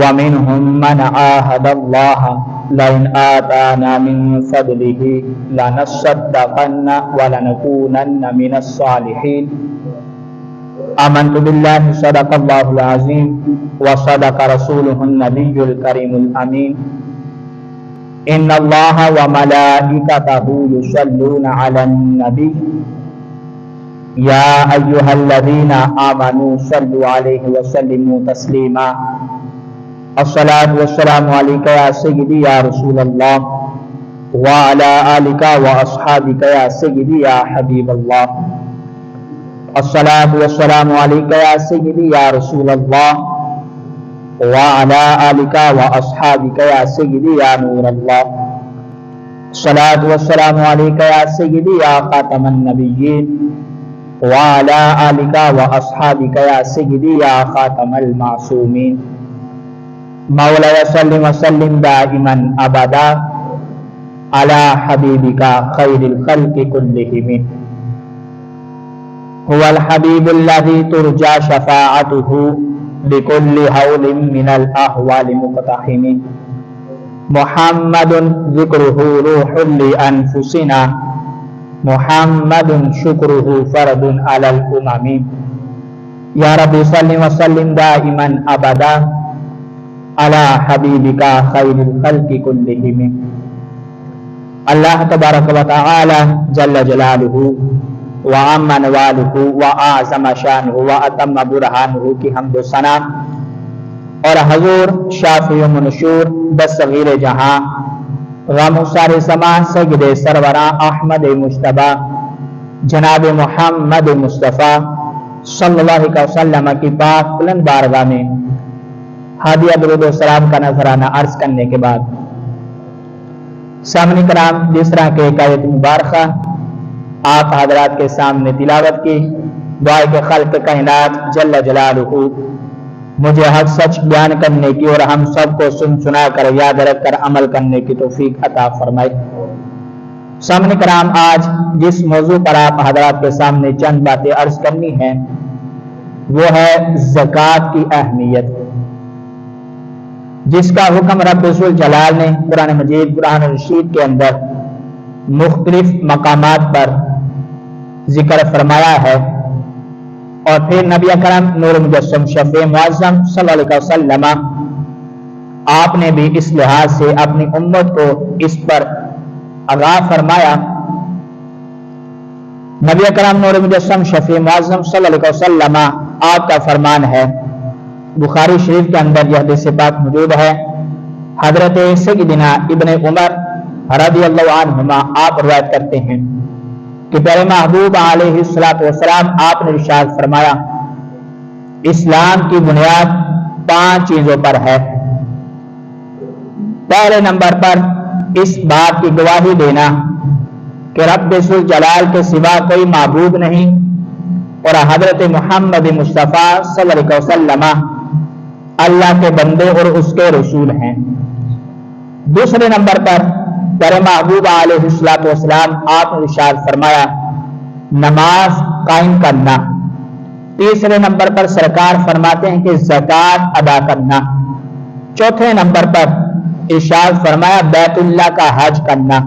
ومنهم من عاهد الله لئن آتانا من فضله لنصدقن ولنكونن من الصالحين آمنت بالله صدق الله العظيم وصدق رسوله النبي الكريم الأمين إن الله وملائكته يصلون على النبي يا أيها الذين آمنوا صلوا عليه وسلموا تسليما الصلاة والسلام عليك يا سيدي يا رسول الله وعلى آلك وأصحابك يا سيدي يا حبيب الله الصلاة والسلام عليك يا سيدي يا رسول الله وعلى آلك وأصحابك يا سيدي يا نور الله الصلاة والسلام عليك يا سيدي يا خاتم النبيين وعلى آلك وأصحابك يا سيدي يا خاتم المعصومين مولاي صل وسلم دائما أبدا على حبيبك خير الخلق كلهم هو الحبيب الذي ترجى شفاعته بكل هول من الأهوال مقتحم محمد ذكره روح لأنفسنا محمد شكره فرد على الأمم يا رب صل وسلم دائما أبدا على حبيبك خير الخلق كلهم اللہ تبارک و تعالی جل جلالہ وعم نوالہ وعظم شانہ واتم برہانہ کی حمد و ثنا اور حضور شافی و منشور بصغیر جہاں غم سار سما سید سروراں احمد مجتبیٰ جناب محمد مصطفیٰ صلی اللہ علیہ وسلم کی پاک بلند بارگاہ میں ہادیہ درود و سلام کا نذرانہ عرض کرنے کے بعد سامنے کرام جس طرح کے ایک آیت مبارکہ آپ حضرات کے سامنے تلاوت کی دعائے کے خلق کائنات جل جلالہ مجھے حق سچ بیان کرنے کی اور ہم سب کو سن سنا کر یاد رکھ کر عمل کرنے کی توفیق عطا فرمائے۔ سامنے کرام آج جس موضوع پر آپ حضرات کے سامنے چند باتیں عرض کرنی ہیں وہ ہے زکوٰۃ کی اہمیت، جس کا حکم رب ذوالجلال نے قرآن مجید قرآن رشید کے اندر مختلف مقامات پر ذکر فرمایا ہے، اور پھر نبی اکرم نور مجسم شفیع معظم صلی اللہ علیہ وسلم آپ نے بھی اس لحاظ سے اپنی امت کو اس پر آگاہ فرمایا۔ نبی اکرم نور مجسم شفیع معظم صلی اللہ علیہ وسلم آپ کا فرمان ہے، بخاری شریف کے اندر یہ حدیث پاک موجود ہے، حضرت سیدنا ابن عمر رضی اللہ عنہما آپ روایت کرتے ہیں کہ پیارے محبوب علیہ السلام آپ نے ارشاد فرمایا، اسلام کی بنیاد 5 چیزوں پر ہے۔ پہلے نمبر پر اس بات کی گواہی دینا کہ رب ذوالجلال کے سوا کوئی معبود نہیں اور حضرت محمد مصطفیٰ صلی اللہ علیہ وسلم اللہ کے بندے اور اس کے رسول ہیں۔ دوسرے نمبر پر پیارے محبوب علیہ السلام آپ نے ارشاد فرمایا نماز قائم کرنا۔ تیسرے نمبر پر سرکار فرماتے ہیں کہ زکوٰۃ ادا کرنا۔ چوتھے نمبر پر ارشاد فرمایا بیت اللہ کا حج کرنا،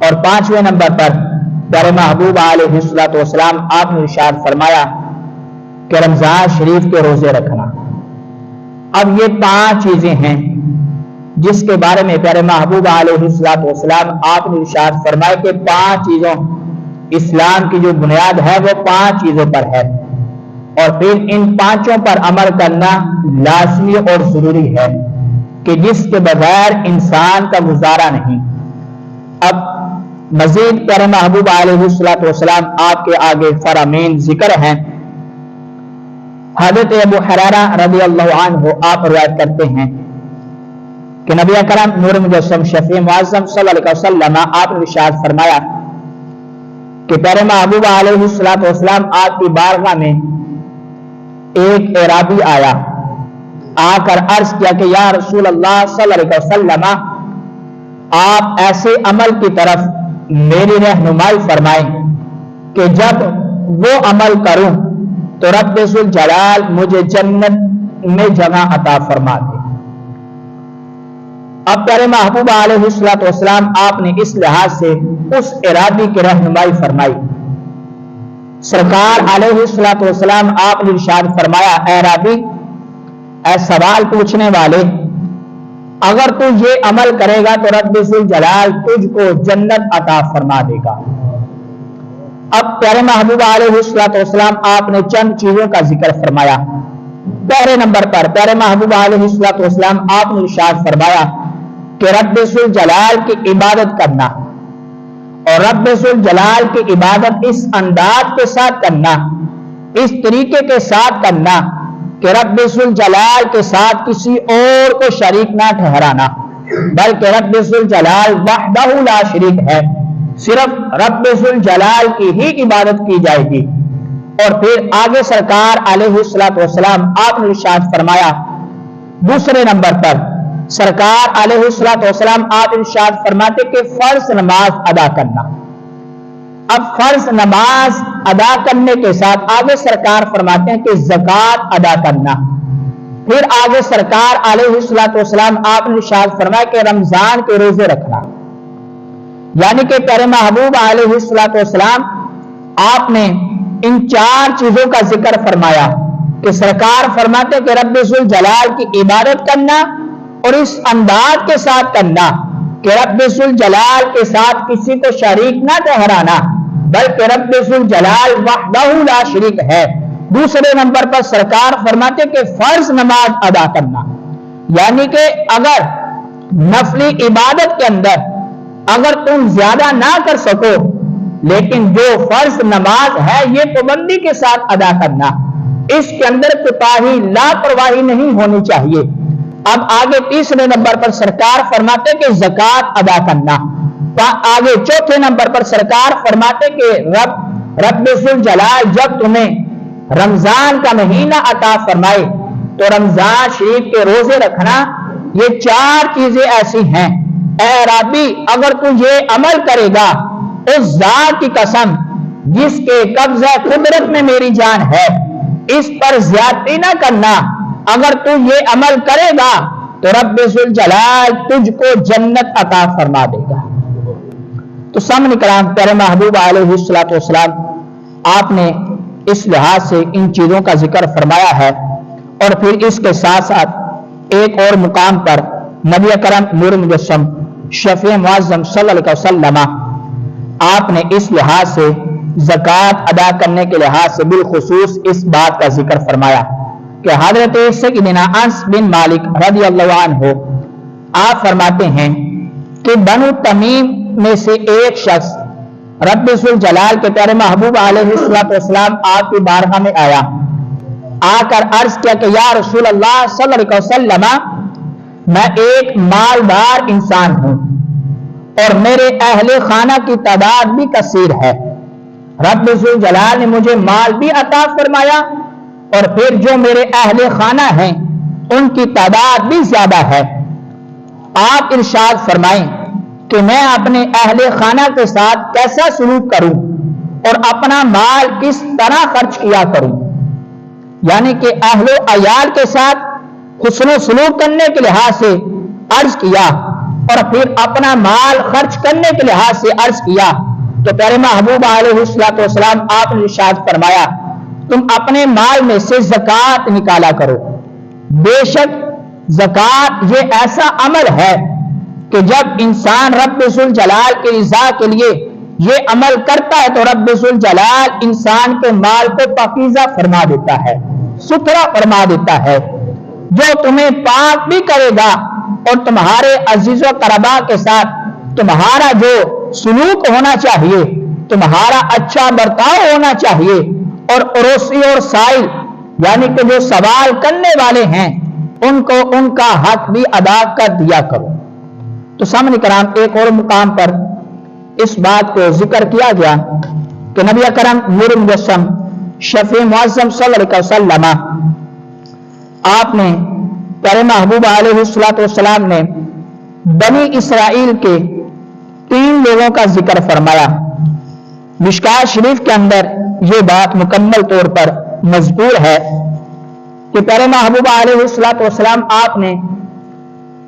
اور 5ویں نمبر پر پیارے محبوب علیہ السلام آپ نے ارشاد فرمایا کہ رمضان شریف کے روزے رکھنا۔ اب یہ 5 چیزیں ہیں جس کے بارے میں پیارے محبوب علیہ السلام آپ نے ارشاد فرمایا کہ 5 چیزوں اسلام کی جو بنیاد ہے وہ 5 چیزوں پر ہے، اور پھر ان 5 پر عمل کرنا لازمی اور ضروری ہے کہ جس کے بغیر انسان کا گزارا نہیں۔ اب مزید پیارے محبوب علیہ السلام آپ کے آگے فرامین ذکر ہیں۔ حضرت ابو ہریرہ رضی اللہ عنہ آپ روایت کرتے ہیں کہ نبی اکرم نور مجسم شفیع معظم صلی اللہ علیہ وسلم آپ نے ارشاد فرمایا کہ پیارے محبوب علیہ السلام آپ کی بارگاہ میں ایک اعرابی آیا، آ کر عرض کیا کہ یا رسول اللہ صلی اللہ علیہ وسلم آپ ایسے عمل کی طرف میری رہنمائی فرمائیں کہ جب وہ عمل کروں تو رب ذوالجلال مجھے جنت میں جگہ عطا فرما دے۔ اب پیارے محبوب علیہ الصلوۃ والسلام آپ نے اس لحاظ سے اس ارادی کی رہنمائی فرمائی. سرکار علیہ الصلوۃ والسلام آپ نے ارشاد فرمایا، اے رابی، اے سوال پوچھنے والے، اگر تو یہ عمل کرے گا تو رب ذوالجلال تجھ کو جنت عطا فرما دے گا. اب پیارے محبوب علیہ الصلوۃ والسلام آپ نے چند چیزوں کا ذکر فرمایا. پہلے نمبر پر پیارے محبوب علیہ الصلوۃ والسلام آپ نے ارشاد فرمایا کہ رب ذوالجلال کی عبادت کرنا، اور رب ذوالجلال کی عبادت اس انداز کے ساتھ کرنا، اس طریقے کے ساتھ کرنا کہ رب ذوالجلال کے ساتھ کسی اور کو شریک نہ ٹھہرانا، بلکہ رب ذوالجلال وحدہ لا شریک ہے، صرف رب ذوالجلال کی ہی عبادت کی جائے گی. اور پھر آگے سرکار علیہ الصلوۃ والسلام آپ نے ارشاد فرمایا، دوسرے نمبر پر سرکار علیہ الصلوۃ والسلام آپ ارشاد فرماتے کہ فرض نماز ادا کرنا. اب فرض نماز ادا کرنے کے ساتھ آگے سرکار فرماتے ہیں کہ زکوٰۃ ادا کرنا. پھر آگے سرکار علیہ الصلوۃ والسلام آپ نے ارشاد فرمایا کہ رمضان کے روزے رکھنا. یعنی کہ پیارے محبوب علیہ الصلوۃ والسلام آپ نے ان چار چیزوں کا ذکر فرمایا کہ سرکار فرماتے کہ رب ذوالجلال کی عبادت کرنا اور اس انداز کے ساتھ کرنا کہ رب ذوالجلال کے ساتھ کسی کو شریک نہ ٹھہرانا، بلکہ رب ذوالجلال وحدہ لا شریک ہے. دوسرے نمبر پر سرکار فرماتے کہ فرض نماز ادا کرنا، یعنی کہ اگر نفلی عبادت کے اندر اگر تم زیادہ نہ کر سکو، لیکن جو فرض نماز ہے یہ پابندی کے ساتھ ادا کرنا، اس کے اندر کوتاہی لاپرواہی نہیں ہونی چاہیے. اب آگے تیسرے نمبر پر سرکار فرماتے کہ زکوٰۃ ادا کرنا. آگے چوتھے نمبر پر سرکار فرماتے کہ رب ذوالجلال جب تمہیں رمضان کا مہینہ عطا فرمائے تو رمضان شریف کے روزے رکھنا. یہ چار چیزیں ایسی ہیں، اے ربی اگر تو یہ عمل کرے گا، اس ذات کی قسم جس کے قبضہ قدرت میں میری جان ہے، اس پر زیادتی نہ کرنا، اگر تو یہ عمل کرے گا تو رب ذوالجلال تجھ کو جنت عطا فرما دے گا. تو سامنے کرام پیارے محبوب علیہ الصلوۃ والسلام آپ نے اس لحاظ سے ان چیزوں کا ذکر فرمایا ہے. اور پھر اس کے ساتھ ساتھ ایک اور مقام پر نبی کرم نور مجسم شفیع معظم صلی اللہ علیہ وسلم آپ نے اس لحاظ سے زکوٰۃ ادا کرنے کے لحاظ سے بالخصوص اس بات کا ذکر فرمایا کہ حضرت سیدنا انس بن مالک رضی اللہ عنہ آپ فرماتے ہیں کہ بنو تمیم میں سے ایک شخص رب ذوالجلال کے پیارے محبوب علیہ الصلوۃ والسلام آپ کی بارگاہ میں آیا، آ کر عرض کیا کہ یا رسول اللہ صلی اللہ علیہ وسلم، میں ایک مالدار انسان ہوں اور میرے اہل خانہ کی تعداد بھی کثیر ہے. رب ذوالجلال نے مجھے مال بھی عطا فرمایا اور پھر جو میرے اہل خانہ ہیں ان کی تعداد بھی زیادہ ہے. آپ ارشاد فرمائیں کہ میں اپنے اہل خانہ کے ساتھ کیسا سلوک کروں اور اپنا مال کس طرح خرچ کیا کروں. یعنی کہ اہل و عیال کے ساتھ حسن و سلوک کرنے کے لحاظ سے عرض کیا اور پھر اپنا مال خرچ کرنے کے لحاظ سے عرض کیا. تو پیارے محبوب علیہ الصلوۃ والسلام آپ نے ارشاد فرمایا تم اپنے مال میں سے زکوٰۃ نکالا کرو. بے شک زکوٰۃ یہ ایسا عمل ہے کہ جب انسان رب ذوالجلال کی رضا کے لیے یہ عمل کرتا ہے تو رب ذوالجلال انسان کے مال کو پاکیزہ فرما دیتا ہے، ستھرا فرما دیتا ہے. جو تمہیں پاک بھی کرے گا اور تمہارے عزیز و قربا کے ساتھ تمہارا جو سلوک ہونا چاہیے، تمہارا اچھا برتاؤ ہونا چاہیے، اور اڑوسی اور سائل یعنی کہ جو سوال کرنے والے ہیں ان کو ان کا حق بھی ادا کر دیا کرو. تو سامنے کرام ایک اور مقام پر اس بات کو ذکر کیا گیا کہ نبی اکرم نور مجسم شفیع معظم صلی اللہ علیہ وسلم آپ نے پیارے محبوب علیہ الصلوۃ والسلام نے بنی اسرائیل کے 3 لوگوں کا ذکر فرمایا. مشکوٰۃ شریف کے اندر یہ بات مکمل طور پر مذکور ہے کہ پیارے محبوب علیہ الصلوۃ والسلام آپ نے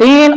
3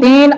3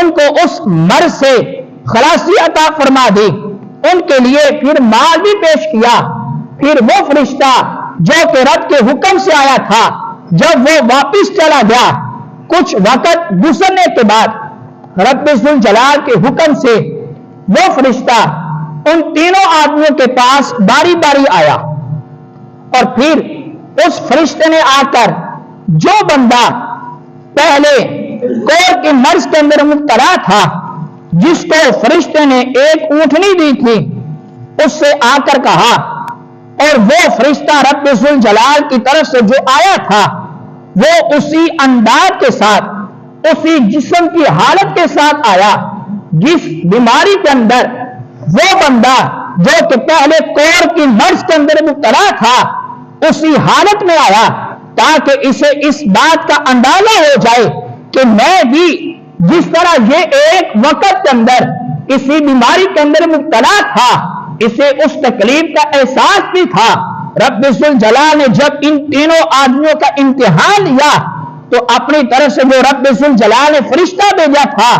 ان کو اس مرض سے خلاصی عطا فرما دی، ان کے لیے پھر مال بھی پیش کیا۔ پھر وہ فرشتہ جو کہ رب کے حکم سے آیا تھا، جب وہ واپس چلا گیا، کچھ وقت گزرنے کے بعد رب ذوالجلال کے حکم سے وہ فرشتہ ان تینوں آدمیوں کے پاس باری باری آیا، اور پھر اس فرشتے نے آ کر جو بندہ پہلے کوڑ کے مرض کے اندر مبتلا تھا، جس کو فرشتے نے ایک اونٹنی دی تھی، اس سے آ کر کہا، اور وہ فرشتہ رب ذوالجلال کی طرف سے جو آیا تھا وہ اسی انداز کے ساتھ، اسی جسم کی حالت کے ساتھ آیا جس بیماری کے اندر وہ بندہ جو کہ پہلے کوڑ کی مرض کے اندر مبتلا تھا اسی حالت میں آیا، تاکہ اسے اس بات کا اندازہ ہو جائے کہ میں بھی جس طرح یہ ایک وقت کے اندر کسی بیماری کے اندر مبتلا تھا، اسے اس تکلیف کا احساس بھی تھا۔ رب ذوالجلال نے جب ان تینوں آدمیوں کا امتحان لیا تو اپنی طرف سے جو رب ذوالجلال نے فرشتہ بھیجا تھا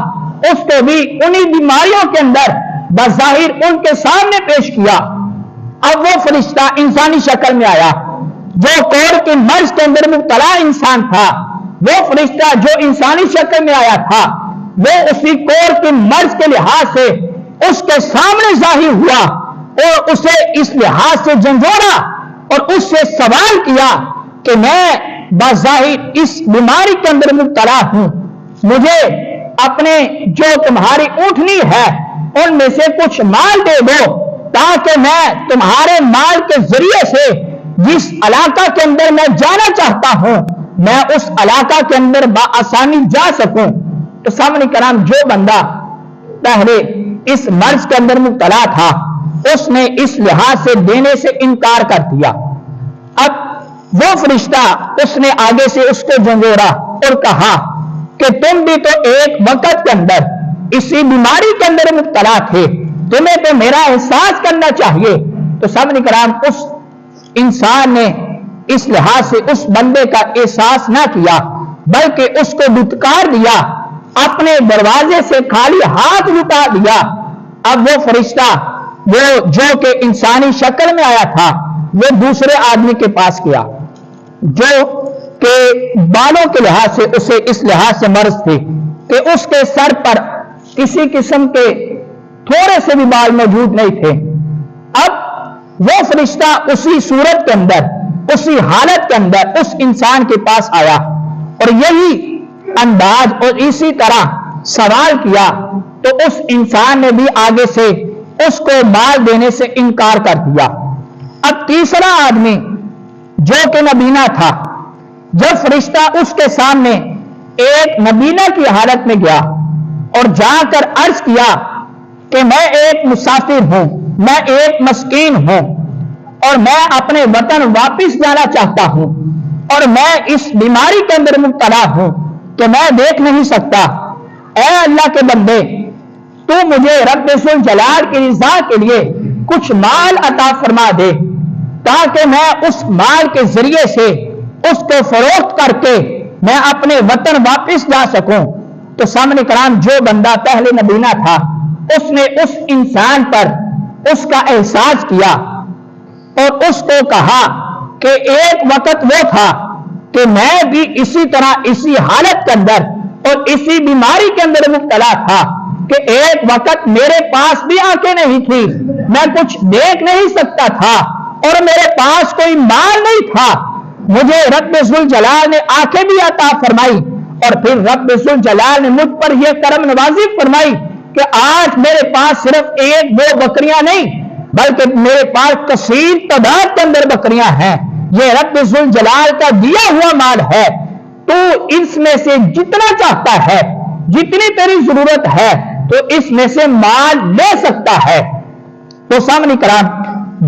اس کو بھی انہی بیماریوں کے اندر بظاہر ان کے سامنے پیش کیا۔ اب وہ فرشتہ انسانی شکل میں آیا، جو کوڑ کے مرض کے اندر مبتلا انسان تھا، وہ فرشتہ جو انسانی شکل میں آیا تھا وہ اسی کوڑ کے مرض کے لحاظ سے اس کے سامنے ظاہر ہوا اور اسے اس لحاظ سے جھنجھوڑا اور اس سے سوال کیا کہ میں بظاہر اس بیماری کے اندر مبتلا ہوں، مجھے اپنے جو تمہاری اونٹنی ہے ان میں سے کچھ مال دے دو، تاکہ میں تمہارے مال کے ذریعے سے جس علاقہ کے اندر میں جانا چاہتا ہوں میں اس علاقہ کے اندر بآسانی جا سکوں۔ تو سامنے کرام جو بندہ پہلے اس مرض کے اندر مبتلا تھا اس نے اس لحاظ سے دینے سے انکار کر دیا۔ اب وہ فرشتہ اس نے آگے سے اس کو جھنجھوڑا اور کہا کہ تم بھی تو ایک وقت کے اندر اسی بیماری کے اندر مبتلا تھے، تمہیں تو میرا احساس کرنا چاہیے۔ تو سامنے کرام اس انسان نے اس لحاظ سے اس بندے کا احساس نہ کیا بلکہ اس کو دھتکار دیا، اپنے دروازے سے خالی ہاتھ لٹا دیا۔ اب وہ فرشتہ وہ جو کہ انسانی شکل میں آیا تھا وہ دوسرے آدمی کے پاس گیا جو کہ بالوں کے لحاظ سے اسے اس لحاظ سے مرض تھی کہ اس کے سر پر کسی قسم کے تھوڑے سے بھی بال موجود نہیں تھے۔ اب وہ فرشتہ اسی صورت کے اندر اسی حالت کے اندر اس انسان کے پاس آیا اور یہی انداز اور اسی طرح سوال کیا، تو اس انسان نے بھی آگے سے اس کو مال دینے سے انکار کر دیا۔ اب تیسرا آدمی جو کہ نبینا تھا، جب فرشتہ اس کے سامنے ایک نبینا کی حالت میں گیا اور جا کر عرض کیا کہ میں ایک مسافر ہوں، میں ایک مسکین ہوں اور میں اپنے وطن واپس جانا چاہتا ہوں اور میں اس بیماری کے اندر مبتلا ہوں کہ میں دیکھ نہیں سکتا، اے اللہ کے بندے تو مجھے رب ذوالجلال کی رضا کے لیے کچھ مال عطا فرما دے تاکہ میں اس مال کے ذریعے سے اس کو فروخت کر کے میں اپنے وطن واپس جا سکوں۔ تو سامنے کرام جو بندہ پہلے نبینا تھا اس نے اس انسان پر اس کا احساس کیا اور اس کو کہا کہ ایک وقت وہ تھا کہ میں بھی اسی طرح اسی حالت کے اندر اور اسی بیماری کے اندر مبتلا تھا کہ ایک وقت میرے پاس بھی آنکھیں نہیں تھی، میں کچھ دیکھ نہیں سکتا تھا اور میرے پاس کوئی مال نہیں تھا، مجھے رب ذوالجلال نے آنکھیں بھی عطا فرمائی اور پھر رب ذوالجلال نے مجھ پر یہ کرم نوازی فرمائی کہ آج میرے پاس صرف ایک دو بکریاں نہیں بلکہ میرے پاس کثیر تعداد کے اندر بکریاں ہیں، یہ رب ذوالجلال کا دیا ہوا مال ہے، تو اس میں سے جتنا چاہتا ہے جتنی تیری ضرورت ہے تو اس میں سے مال لے سکتا ہے۔ تو سامنے کرام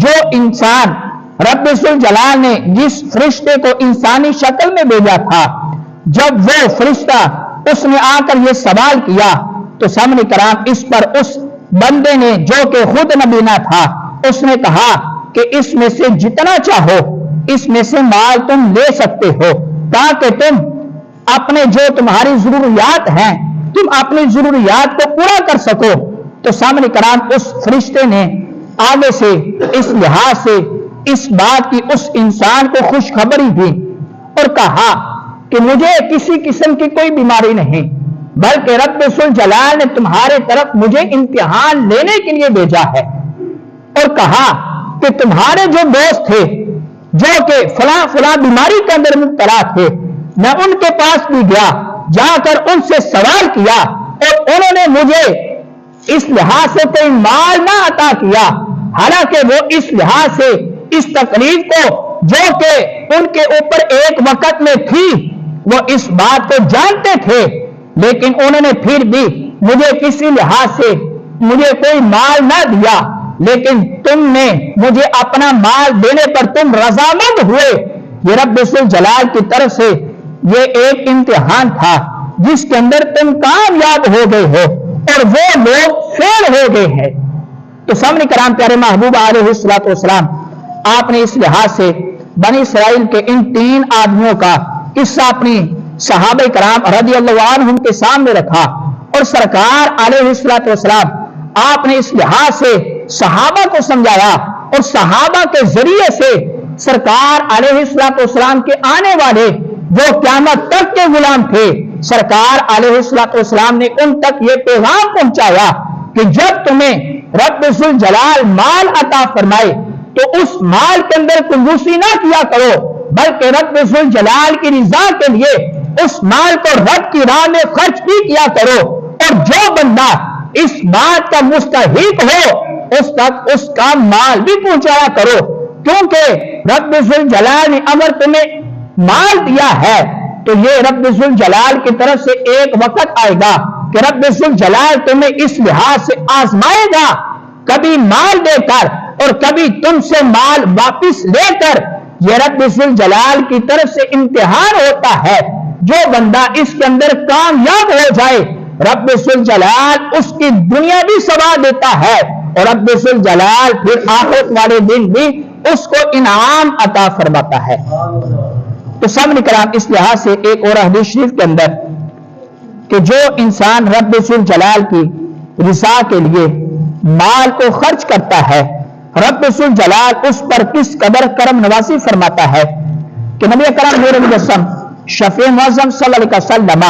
جو انسان رب ذوالجلال نے جس فرشتے کو انسانی شکل میں بھیجا تھا، جب وہ فرشتہ اس نے آ کر یہ سوال کیا تو سامنے کرام اس پر اس بندے نے جو کہ خود نبینا تھا اس نے کہا کہ اس میں سے جتنا چاہو اس میں سے مال تم لے سکتے ہو تاکہ تم اپنے جو تمہاری ضروریات ہیں تم اپنی ضروریات کو پورا کر سکو۔ تو سامنے کرام اس فرشتے نے آگے سے اس لحاظ سے اس بات کی اس انسان کو خوشخبری دی اور کہا کہ مجھے کسی قسم کی کوئی بیماری نہیں، بلکہ رب ذوالجلال نے تمہارے طرف مجھے امتحان لینے کے لیے بھیجا ہے، اور کہا کہ تمہارے جو دوست تھے جو کہ فلاں فلاں بیماری کے اندر مبتلا تھے، میں ان کے پاس بھی گیا، جا کر ان سے سوال کیا اور انہوں نے مجھے اس لحاظ سے کوئی مال نہ عطا کیا، حالانکہ وہ اس لحاظ سے اس تکلیف کو جو کہ ان کے اوپر ایک وقت میں تھی وہ اس بات کو جانتے تھے، لیکن انہوں نے پھر بھی مجھے کسی لحاظ سے مجھے کوئی مال نہ دیا، لیکن تم نے مجھے اپنا مال دینے پر تم رضامند ہوئے۔ یہ رب ذوالجلال کی طرف سے یہ ایک امتحان تھا جس کے اندر تم کامیاب ہو گئے ہو اور وہ لوگ فیل ہو گئے ہیں۔ تو سامنے کرام پیارے محبوب علیہ الصلوۃ والسلام آپ نے اس لحاظ سے بنی اسرائیل کے ان 3 آدمیوں کا قصہ اپنی صحابہ کرام رضی اللہ عنہم کے سامنے رکھا، اور سرکار علیہ الصلوۃ والسلام آپ نے اس لحاظ سے صحابہ کو سمجھایا، اور صحابہ کے ذریعے سے سرکار علیہ الصلوۃ والسلام کے آنے والے جو قیامت تک کے غلام تھے، سرکار علیہ الصلوۃ والسلام نے ان تک یہ پیغام پہنچایا کہ جب تمہیں رب ذوالجلال مال عطا فرمائے تو اس مال کے اندر کنجوسی نہ کیا کرو، بلکہ رب ذوالجلال کی رضا کے لیے اس مال کو رب کی راہ میں خرچ بھی کیا کرو، اور جو بندہ اس بات کا مستحق ہو اس تک اس کا مال بھی پہنچایا کرو، کیونکہ رب ذوالجلال نے اگر تمہیں مال دیا ہے تو یہ رب ذوالجلال کی طرف سے ایک وقت آئے گا کہ رب ذوالجلال تمہیں اس لحاظ سے آزمائے گا، کبھی مال دے کر اور کبھی تم سے مال واپس لے کر۔ یہ رب ذوالجلال کی طرف سے امتحان ہوتا ہے، جو بندہ اس کے اندر کامیاب ہو جائے رب ذوالجلال اس کی دنیا بھی سوا دیتا ہے، اور رب ذوالجلال پھر آخرت والے دن بھی اس کو انعام عطا فرماتا ہے۔ تو سامنے کرام اس لحاظ سے ایک اور حدیث شریف کے اندر کہ جو انسان رب ذوالجلال کی رضا کے لیے مال کو خرچ کرتا ہے، رب ذوالجلال اس پر کس قدر کرم نوازی فرماتا ہے کہ نبی کریم نور مجسم شفیع معظم صلی اللہ علیہ وسلم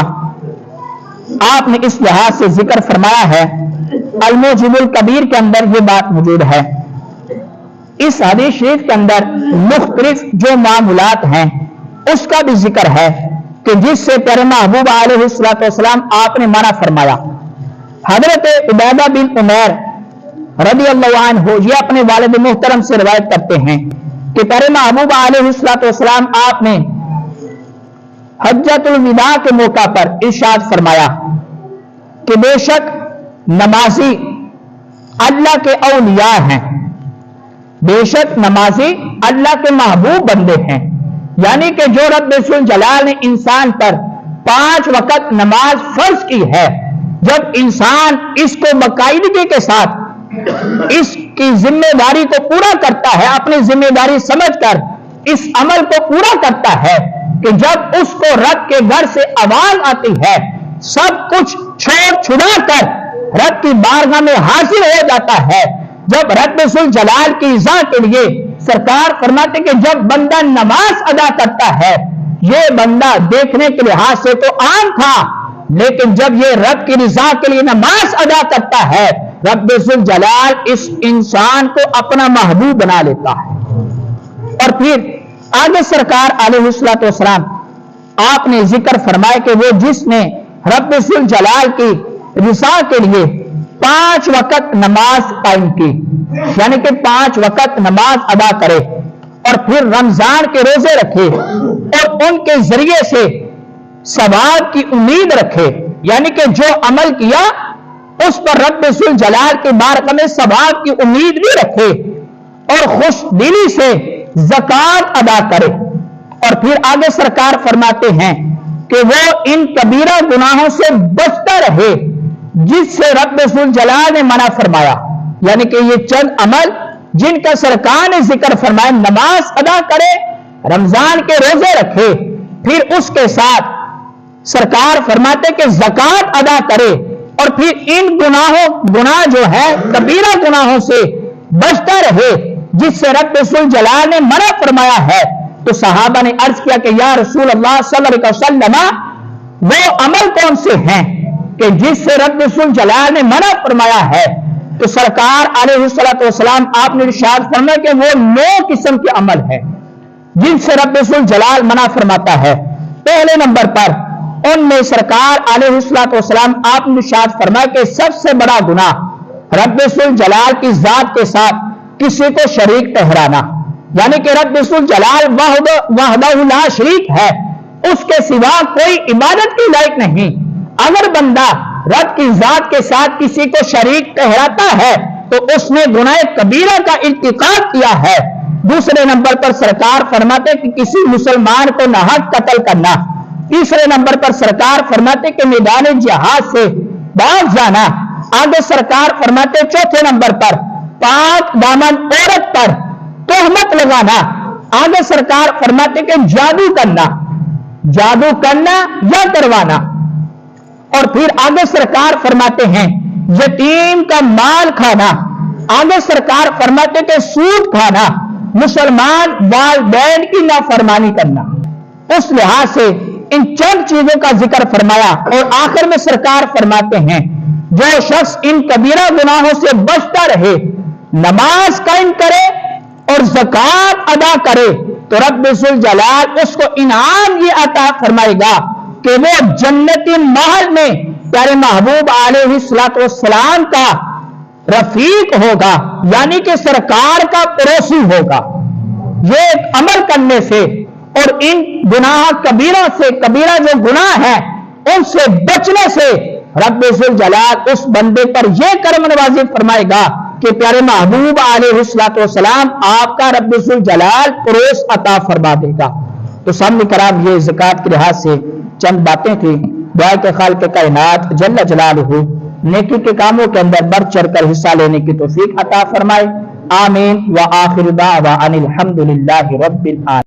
آپ نے اس لحاظ سے ذکر فرمایا ہے، الموجب الکبیر کے اندر یہ بات موجود ہے۔ اس حدیث شریف کے اندر مختلف جو معاملات ہیں اس کا بھی ذکر ہے کہ جس سے پیارے محبوب علیہ الصلوۃ والسلام آپ نے منع فرمایا۔ حضرت عبیدہ بن عمیر رضی اللہ عنہ یہ اپنے والد محترم سے روایت کرتے ہیں کہ پیارے محبوب علیہ الصلوۃ والسلام آپ نے حجۃ الوداع کے موقع پر ارشاد فرمایا کہ بے شک نمازی اللہ کے اولیاء ہیں، بے شک نمازی اللہ کے محبوب بندے ہیں، یعنی کہ جو رب ذوالجلال نے انسان پر 5 وقت نماز فرض کی ہے، جب انسان اس کو باقاعدگی کے ساتھ اس کی ذمہ داری کو پورا کرتا ہے، اپنی ذمہ داری سمجھ کر اس عمل کو پورا کرتا ہے کہ جب اس کو رب کے گھر سے آواز آتی ہے سب کچھ چھوڑ چھڑا کر رب کی بارگاہ میں حاضر ہو جاتا ہے۔ جب رب ذوالجلال کی رضا کے لیے سرکار فرماتے کہ جب بندہ نماز ادا کرتا ہے، یہ بندہ دیکھنے کے لحاظ سے تو عام تھا، لیکن جب یہ رب کی رضا کے لیے نماز ادا کرتا ہے رب ذوالجلال اس انسان کو اپنا محبوب بنا لیتا ہے۔ اور پھر آگے سرکار علیہ الصلوۃ والسلام آپ نے ذکر فرمایا کہ وہ جس نے رب ذوالجلال کی رضا کے لیے 5 وقت نماز قائم کی، یعنی کہ 5 وقت نماز ادا کرے، اور پھر رمضان کے روزے رکھے اور ان کے ذریعے سے ثواب کی امید رکھے، یعنی کہ جو عمل کیا اس پر رب ذوالجلال کے بارگاہ میں ثواب کی امید بھی رکھے، اور خوش دلی سے زکات ادا کرے۔ اور پھر آگے سرکار فرماتے ہیں کہ وہ ان کبیرہ گناہوں سے بچتا رہے جس سے رب ذوالجلال نے منع فرمایا، یعنی کہ یہ چند عمل جن کا سرکار نے ذکر فرمایا، نماز ادا کرے، رمضان کے روزے رکھے، پھر اس کے ساتھ سرکار فرماتے کہ زکات ادا کرے اور پھر ان گناہ جو ہے کبیرہ گناہوں سے بچتا رہے جس سے رب ذوالجلال نے منع فرمایا ہے. تو صحابہ نے عرض کیا کہ یا رسول اللہ صلی اللہ علیہ وسلم وہ عمل کون سے ہیں کہ جس سے رب ذوالجلال نے منع فرمایا ہے؟ تو سرکار علیہ الصلوۃ والسلام آپ نے ارشاد فرمایا کہ وہ 9 قسم کے عمل ہے جن سے رب ذوالجلال منع فرماتا ہے. پہلے نمبر پر ان میں سرکار علیہ الصلوۃ والسلام آپ نے ارشاد فرمایا کہ سب سے بڑا گناہ رب ذوالجلال کی ذات کے ساتھ کسی کو شریک ٹھہرانا، یعنی کہ رب ذوالجلال وحدہ لا شریک ہے، اس کے سوا کوئی عبادت کی لائق نہیں. اگر بندہ رب کی ذات کے ساتھ کسی کو شریک ٹھہراتا ہے تو اس نے گناہ کبیرہ کا ارتکاب کیا ہے. دوسرے نمبر پر سرکار فرماتے کہ کسی مسلمان کو ناحق قتل کرنا. تیسرے نمبر پر سرکار فرماتے کہ میدان جہاد سے بھاگ جانا. آگے سرکار فرماتے چوتھے نمبر پر پاک دامن عورت پر تہمت لگانا. آگے سرکار فرماتے کہ جادو کرنا یا کروانا. اور پھر آگے سرکار فرماتے ہیں یتیم کا مال کھانا. آگے سرکار فرماتے کہ سود کھانا، مسلمان والدین کی نافرمانی کرنا. اس لحاظ سے ان چند چیزوں کا ذکر فرمایا اور آخر میں سرکار فرماتے ہیں جو شخص ان کبیرہ گناہوں سے بچتا رہے، نماز قائم کرے اور زکات ادا کرے تو رب ذوالجلال اس کو انعام یہ عطا فرمائے گا کہ وہ جنتی محل میں پیارے محبوب علیہ الصلوۃ والسلام کا رفیق ہوگا، یعنی کہ سرکار کا پڑوسی ہوگا. یہ ایک عمل کرنے سے اور ان گناہ کبیرہ جو گناہ ہیں ان سے بچنے سے رب ذوالجلال اس بندے پر یہ کرم نوازی فرمائے گا کہ پیارے محبوب علیہ الصلوۃ والسلام آپ کا رب ذوالجلال پڑوس عطا فرما دے گا. تو سامنے کرام یہ زکات کے لحاظ سے چند باتیں تھیں. دعا کے خالق کائنات جل جلالہ نیکی کے کاموں کے اندر بڑھ چڑھ کر حصہ لینے کی توفیق عطا فرمائے. آمین. وآخر دعوانا الحمدللہ رب العالمین.